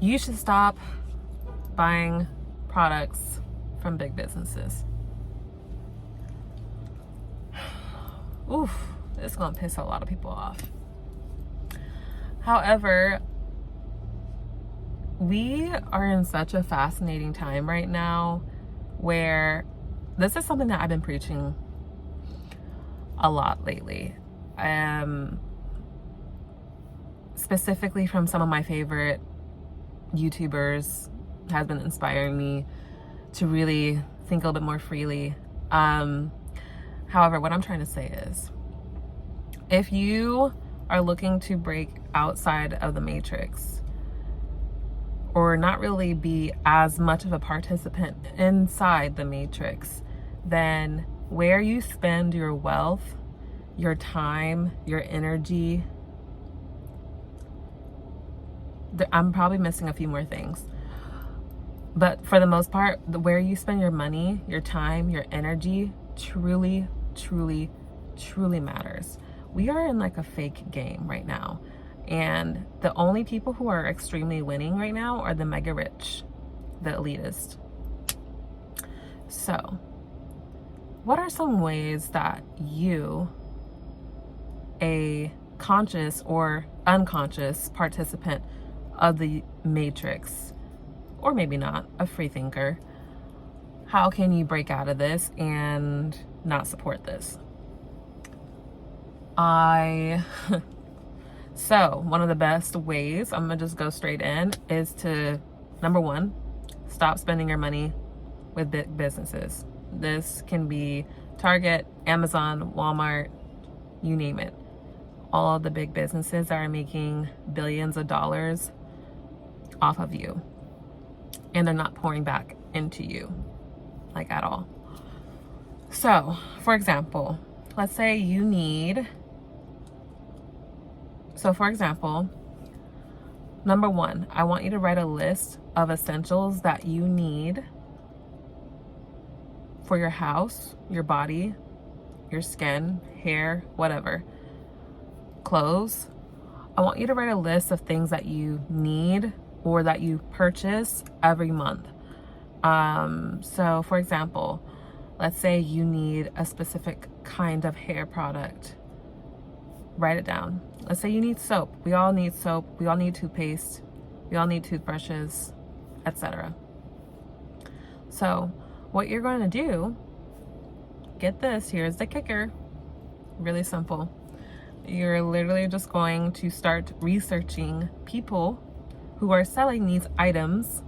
You should stop buying products from big businesses. Oof, it's gonna piss a lot of people off. However, we are in such a fascinating time right now where this is something that I've been preaching a lot lately. Specifically from some of my favorite YouTubers has been inspiring me to really think a little bit more freely. However, what I'm trying to say is, if you are looking to break outside of the matrix, or not really be as much of a participant inside the matrix, then where you spend your wealth, your time, your energy, I'm probably missing a few more things. But for the most part, where you spend your money, your time, your energy, truly, truly, truly matters. We are in like a fake game right now. And the only people who are extremely winning right now are the mega rich, the elitist. So, what are some ways that you, a conscious or unconscious participant of the matrix, or maybe not, a free thinker, how can you break out of this and not support this? So one of the best ways, I'm gonna just go straight in, is to, number one, stop spending your money with big businesses. This can be Target, Amazon, Walmart, you name it. All of the big businesses that are making billions of dollars off of you, and they're not pouring back into you, like at all. So, for example, let's say you need, for example, number one, I want you to write a list of essentials that you need for your house, your body, your skin, hair, whatever. Clothes. I want you to write a list of things that you need or that you purchase every month. So for example, let's say you need a specific kind of hair product. Write it down. Let's say you need soap. We all need soap. We all need toothpaste. We all need toothbrushes, etc. So what you're going to do, get this, here's the kicker. Really simple. You're literally just going to start researching people who are selling these items,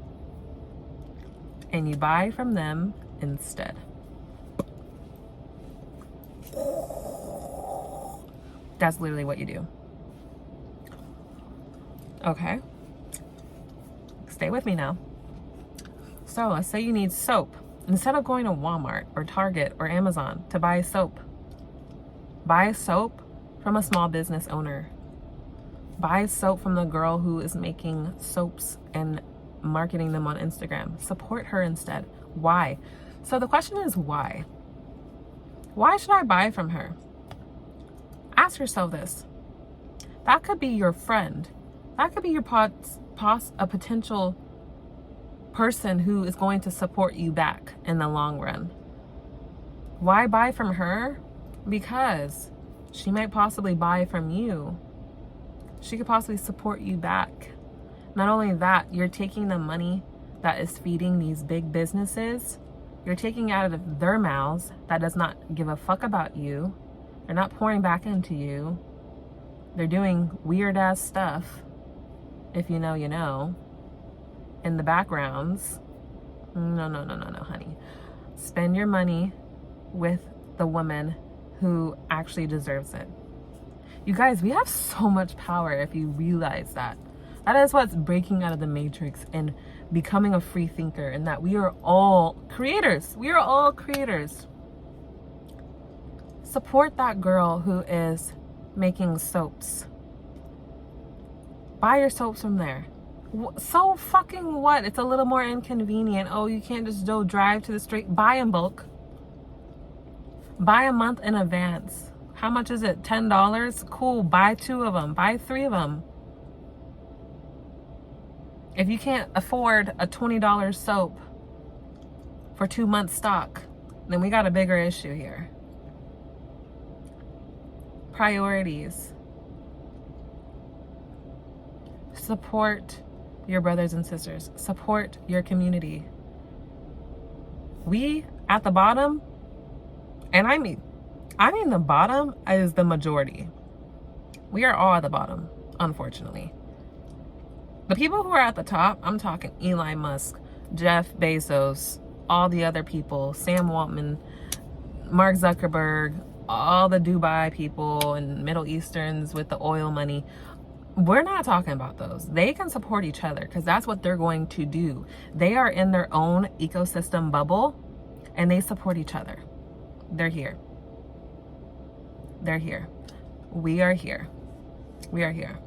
and you buy from them instead. That's literally what you do. Okay. Stay with me now. So let's say you need soap. Instead of going to Walmart or Target or Amazon to buy soap, buy soap from a small business owner. Buy soap from the girl who is making soaps and marketing them on Instagram. Support her instead. Why? So the question is why? Why should I buy from her? Ask yourself this. That could be your friend. That could be your a potential person who is going to support you back in the long run. Why buy from her? Because she might possibly buy from you. She could possibly support you back. Not only that, you're taking the money that is feeding these big businesses, you're taking it out of their mouths that does not give a fuck about you. They're not pouring back into you. They're doing weird ass stuff, if you know, you know, in the backgrounds. No, honey. Spend your money with the woman who actually deserves it. You guys, we have so much power if you realize that. That is what's breaking out of the matrix and becoming a free thinker, and that we are all creators. We are all creators. Support that girl who is making soaps. Buy your soaps from there. So fucking what? It's a little more inconvenient. Oh, you can't just go drive to the street. Buy in bulk. Buy a month in advance. How much is it? $10? Cool. Buy 2 of them. Buy 3 of them. If you can't afford a $20 soap for 2 months stock, then we got a bigger issue here. Priorities. Support your brothers and sisters. Support your community. We at the bottom, and I mean the bottom is the majority. We are all at the bottom, unfortunately. The people who are at the top, I'm talking Elon Musk, Jeff Bezos, all the other people, Sam Altman, Mark Zuckerberg, all the Dubai people and Middle Easterns with the oil money. We're not talking about those. They can support each other because that's what they're going to do. They are in their own ecosystem bubble and they support each other. They're here. They're here. We are here. We are here.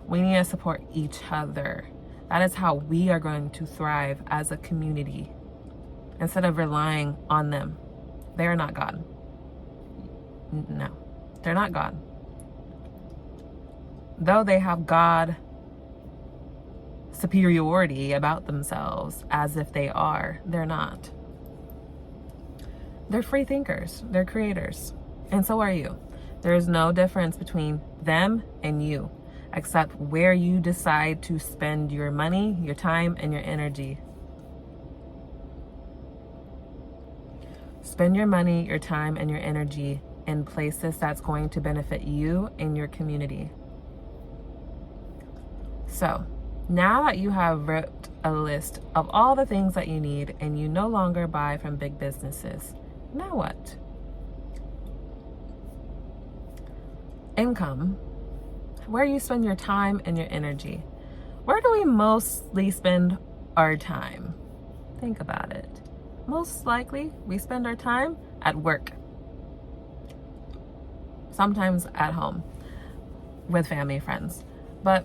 We need to support each other. That is how we are going to thrive as a community instead of relying on them. They are not God. No, they're not God. Though they have God superiority about themselves as if they are, they're not. They're free thinkers. They're creators. And so are you. There is no difference between them and you, except where you decide to spend your money, your time, and your energy. Spend your money, your time, and your energy in places that's going to benefit you and your community. So, now that you have wrote a list of all the things that you need and you no longer buy from big businesses, now what? Income. Where you spend your time and your energy. Where do we mostly spend our time? Think about it. Most likely, we spend our time at work. Sometimes at home with family and friends. But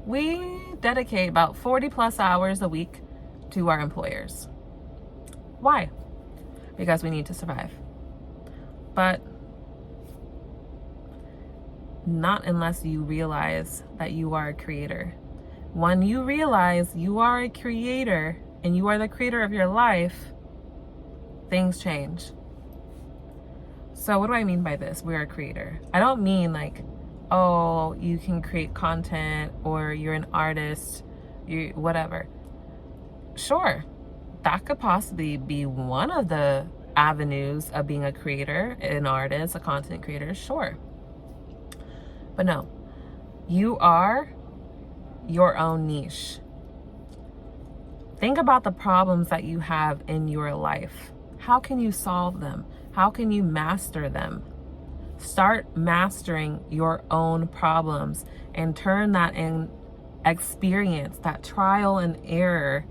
we dedicate about 40 plus hours a week to our employers. Why? Because we need to survive. But not unless you realize that you are a creator. When you realize you are a creator and you are the creator of your life, things change. So what do I mean by this? We're a creator. I don't mean like, oh, you can create content or you're an artist, you whatever. Sure, that could possibly be one of the avenues of being a creator, an artist, a content creator, sure. But no, you are your own niche. Think about the problems that you have in your life. How can you solve them? How can you master them? Start mastering your own problems and turn that in experience, that trial and error,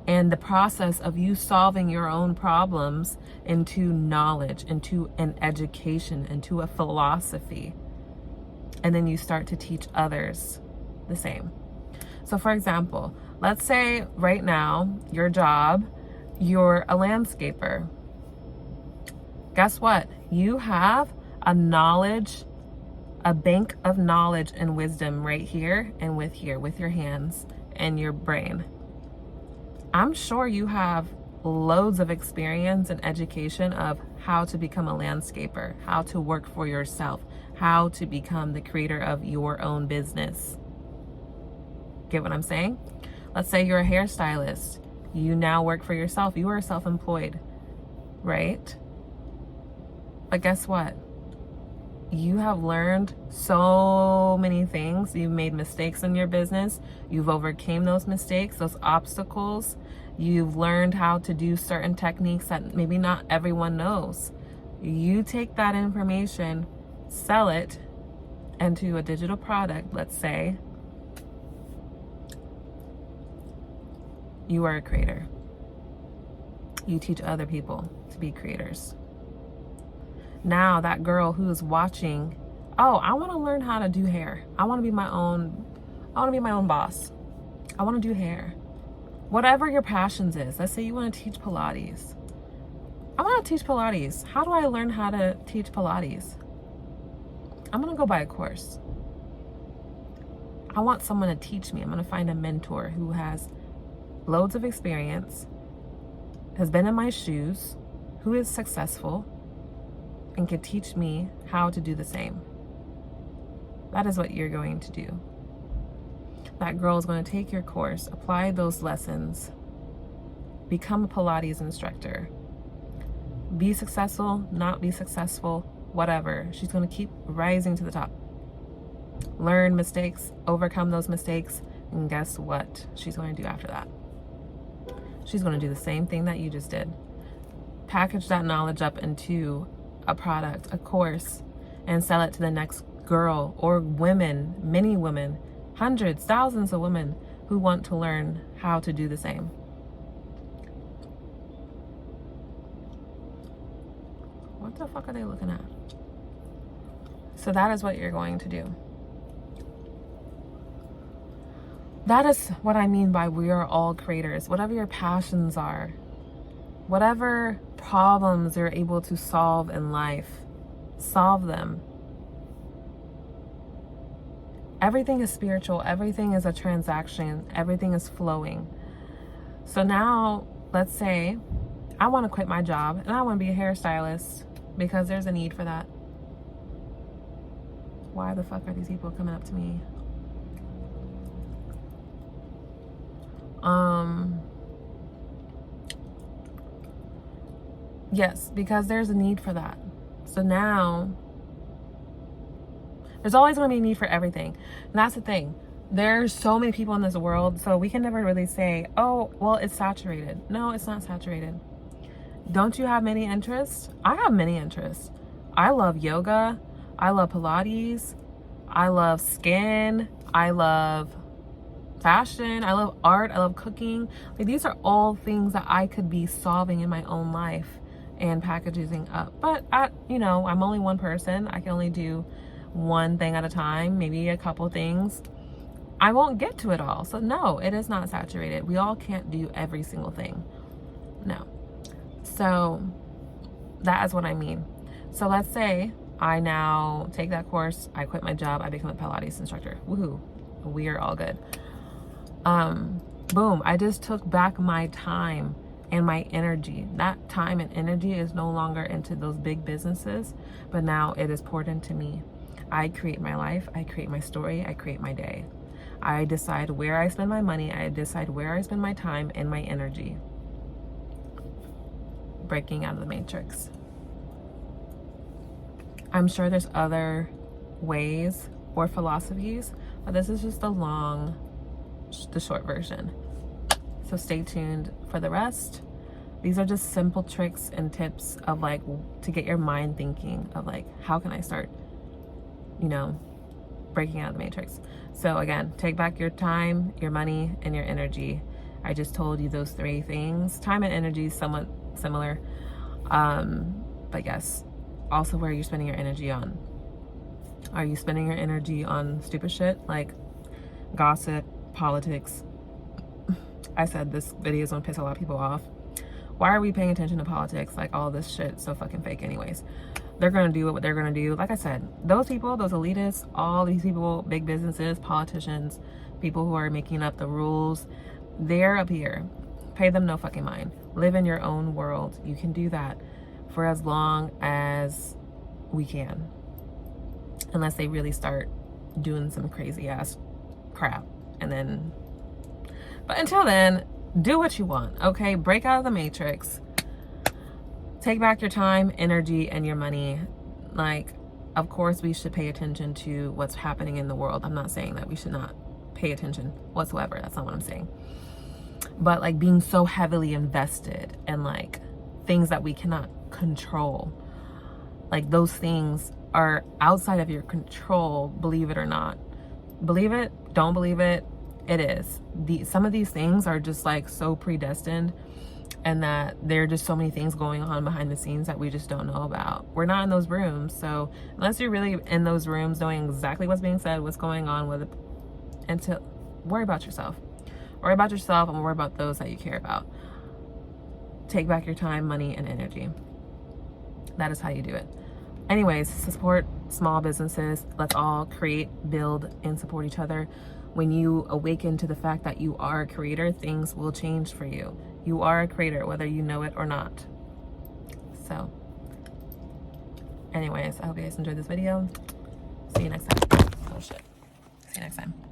and the process of you solving your own problems into knowledge, into an education, into a philosophy. And then you start to teach others the same. So for example, let's say right now, your job, you're a landscaper. Guess what? You have a knowledge, a bank of knowledge and wisdom right here and with your hands and your brain. I'm sure you have loads of experience and education of how to become a landscaper, how to work for yourself, how to become the creator of your own business. Get what I'm saying? Let's say you're a hairstylist. You now work for yourself. You are self-employed, right? But guess what? You have learned so many things. You've made mistakes in your business. You've overcame those mistakes, those obstacles. You've learned how to do certain techniques that maybe not everyone knows. You take that information, sell it into a digital product, let's say. You are a creator. You teach other people to be creators. Now that girl who is watching, oh, I want to learn how to do hair. I want to be my own boss. I want to do hair. Whatever your passions is. Let's say you want to teach Pilates. I want to teach Pilates. How do I learn how to teach Pilates? I'm going to go buy a course. I want someone to teach me. I'm going to find a mentor who has loads of experience, has been in my shoes, who is successful, and can teach me how to do the same. That is what you're going to do. That girl is going to take your course, apply those lessons, become a Pilates instructor, be successful, not be successful, whatever. She's going to keep rising to the top. Learn mistakes, overcome those mistakes, and guess what she's going to do after that? She's going to do the same thing that you just did. Package that knowledge up into a product, a course, and sell it to the next girl or women, many women, hundreds, thousands of women who want to learn how to do the same. What the fuck are they looking at? So that is what you're going to do. That is what I mean by we are all creators. Whatever your passions are, whatever problems you're able to solve in life, solve them. Everything is spiritual. Everything is a transaction. Everything is flowing. So now, let's say I want to quit my job and I want to be a hairstylist because there's a need for that. Why the fuck are these people coming up to me? Yes, because there's a need for that. So now, there's always going to be a need for everything. And that's the thing. There's so many people in this world, so we can never really say, oh, well, it's saturated. No, it's not saturated. Don't you have many interests? I have many interests. I love yoga. I love Pilates. I love skin. I love fashion. I love art. I love cooking. Like, these are all things that I could be solving in my own life and packaging up. But I'm only one person. I can only do one thing at a time, maybe a couple things. I won't get to it all. So no, it is not saturated. We all can't do every single thing. No. So that is what I mean. So let's say I now take that course, I quit my job, I become a Pilates instructor. Woohoo. We are all good. Boom. I just took back my time and my energy. That time and energy is no longer into those big businesses, but now it is poured into me. I create my life. I create my story. I create my day. I decide where I spend my money. I decide where I spend my time and my energy. Breaking out of the matrix. I'm sure there's other ways or philosophies, but this is just the short version. So stay tuned for the rest. These are just simple tricks and tips of to get your mind thinking of how can I start, breaking out of the matrix. So again, take back your time, your money, and your energy. I just told you those three things. Time and energy is somewhat similar. But yes, also where you're spending your energy on. Are you spending your energy on stupid shit like gossip, politics? I said this video is gonna piss a lot of people off. Why are we paying attention to politics? All this shit so fucking fake anyways. They're gonna do what they're gonna do. Like I said, those people, those elitists, all these people, big businesses, politicians, people who are making up the rules, they're up here. Pay them no fucking mind. Live in your own world. You can do that for as long as we can. Unless they really start doing some crazy ass crap. But until then, do what you want, okay? Break out of the matrix. Take back your time, energy, and your money. Of course, we should pay attention to what's happening in the world. I'm not saying that we should not pay attention whatsoever. That's not what I'm saying. But being so heavily invested in things that we cannot control. Those things are outside of your control, believe it or not. Believe it, don't believe it, it is. Some of these things are just so predestined, and that there are just so many things going on behind the scenes that we just don't know about. We're not in those rooms, so unless you're really in those rooms knowing exactly what's being said, what's going on with it, worry about yourself. Worry about yourself and worry about those that you care about. Take back your time, money, and energy. That is how you do it. Anyways, support small businesses. Let's all create, build, and support each other. when you awaken to the fact that you are a creator, things will change for you. You are a creator, whether you know it or not. So, anyways, I hope you guys enjoyed this video. See you next time. Oh shit. See you next time.